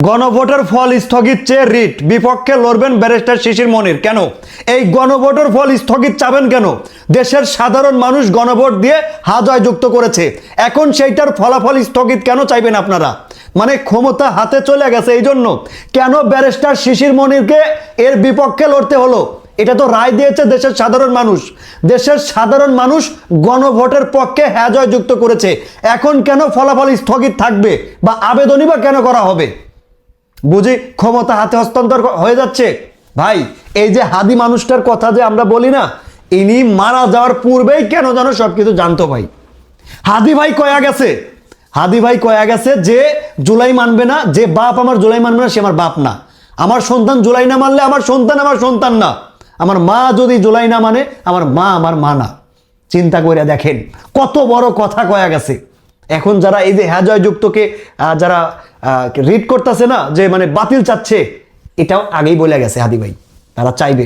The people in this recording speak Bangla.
গণভোটের ফল স্থগিত চেয়ে রিট, বিপক্ষে লড়বেন ব্যারিস্টার শিশির মনির। কেন এই গণভোটের ফল স্থগিত চাবেন কেন? দেশের সাধারণ মানুষ গণভোট দিয়ে হা জয়যুক্ত করেছে, এখন সেইটার ফলাফল স্থগিত কেন চাইবেন আপনারা? মানে ক্ষমতা হাতে চলে গেছে, এই জন্য কেন ব্যারিস্টার শিশির মনিরকে এর বিপক্ষে লড়তে হলো? এটা তো রায় দিয়েছে দেশের সাধারণ মানুষ। দেশের সাধারণ মানুষ গণভোটের পক্ষে হ্যাঁ জয়যুক্ত করেছে, এখন কেন ফলাফল স্থগিত থাকবে বা আবেদনই বা কেন করা হবে? বুঝি ক্ষমতা হাতে হস্তান্তর হয়ে যাচ্ছে। ভাই, এই যে হাদি মানুষটার কথা যে আমরা বলি না, ইনি মারা যাওয়ার পূর্বেই কেন যেন সবকিছু জানতো। ভাই হাদি ভাই কয়া গেছে, হাদি ভাই কয়া গেছে যে জুলাই মানবে না, যে বাপ আমার জুলাই মানবে না সে আমার বাপ না। আমার সন্তান জুলাই না মানলে আমার সন্তান না। আমার মা যদি জুলাই না মানে আমার মা আমার মা না। চিন্তা করে দেখেন কত বড় কথা কয়া গেছে। এখন যারা এই যে হ্যাঁ জয়যুক্তকে যারা রিড করতেছে না, যে মানে বাতিল চাচ্ছে, এটাও আগেই বলে গেছে হাদি ভাই, তারা চাইবে